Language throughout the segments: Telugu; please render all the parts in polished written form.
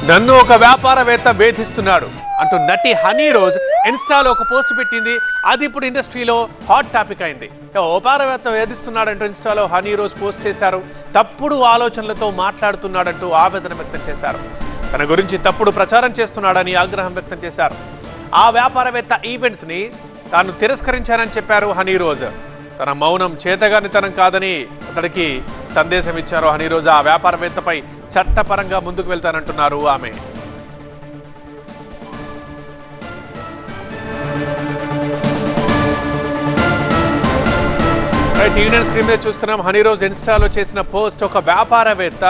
నన్ను ఒక వ్యాపారవేత్త వేధిస్తున్నాడు అంటూ నటి హనీ రోజ్ ఇన్స్టాలో ఒక పోస్ట్ పెట్టింది. అది ఇప్పుడు ఇండస్ట్రీలో హాట్ టాపిక్ అయింది. వ్యాపారవేత్త వేధిస్తున్నాడంటూ ఇన్స్టాలో హనీ రోజ్ పోస్ట్ చేశారు. తప్పుడు ఆలోచనలతో మాట్లాడుతున్నాడంటూ ఆవేదన వ్యక్తం చేశారు. తన గురించి తప్పుడు ప్రచారం చేస్తున్నాడని ఆగ్రహం వ్యక్తం చేశారు. ఆ వ్యాపారవేత్త ఈవెంట్స్ ని తాను తిరస్కరించానని చెప్పారు హనీ రోజ్. తన మౌనం చేతగానితనం కాదని అతడికి సందేశం ఇచ్చారు హనీ రోజ్. ఆ వ్యాపారవేత్తపై చట్టపరంగా ముందుకు వెళ్తానంటున్నారు ఆమె. టీవీ స్క్రీన్ మీద చూస్తున్నాం. హనీ రోజ్ ఇన్స్టాలో చేసిన పోస్ట్, ఒక వ్యాపారవేత్త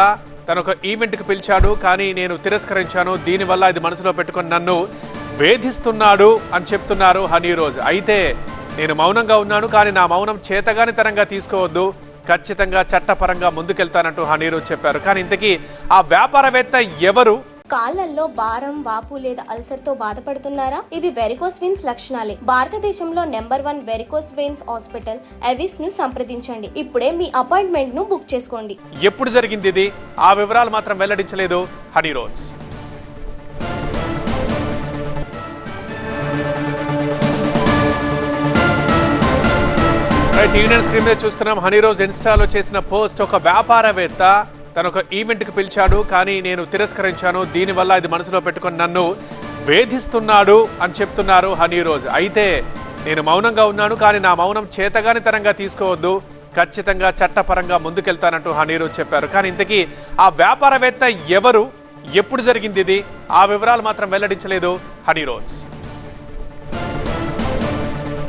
తన ఒక ఈవెంట్కి పిలిచాడు, కానీ నేను తిరస్కరించాను. దీనివల్ల ఇది మనసులో పెట్టుకొని నన్ను వేధిస్తున్నాడు అని చెప్తున్నారు హనీ రోజ్. అయితే నేను మౌనంగా ఉన్నాను, కానీ నా మౌనం చేతగానితనంగా తీసుకోవద్దు, ఖచ్చితంగా చట్టపరంగా ముందుకెళ్తానంటూ హనీ రోజ్ చెప్పారు. కానీ ఇంతకీ ఆ వ్యాపారవేత్త ఎవరు? కాళ్లలో భారం, వాపు లేదా అల్సర్ తో బాధపడుతున్నారా? ఇవి వెరికోస్ వెయిన్స్ లక్షణాలే. భారతదేశంలో number 1 varicose veins hospital Avis ను సంప్రదించండి. ఇప్పుడే మీ అపాయింట్మెంట్ ను బుక్ చేసుకోండి. ఎప్పుడు జరిగింది ఇది? ఆ వివరాలు మాత్రం వెల్లడించలేదు హనీ రోజ్. టీవీ స్క్రీన్ మీద చూస్తున్నాం. హనీ రోజ్ ఇన్స్టాలో చేసిన పోస్ట్, ఒక వ్యాపారవేత్త తన ఒక ఈవెంట్కి పిలిచాడు, కానీ నేను తిరస్కరించాను. దీనివల్ల ఇది మనసులో పెట్టుకొని నన్ను వేధిస్తున్నాడు అని చెప్తున్నారు హనీ రోజ్. అయితే నేను మౌనంగా ఉన్నాను, కానీ నా మౌనం చేతగానితనంగా తీసుకోవద్దు, ఖచ్చితంగా చట్టపరంగా ముందుకెళ్తానంటూ హనీ రోజ్ చెప్పారు. కానీ ఇంతకీ ఆ వ్యాపారవేత్త ఎవరు? ఎప్పుడు జరిగింది ఇది? ఆ వివరాలు మాత్రం వెల్లడించలేదు హనీ రోజ్.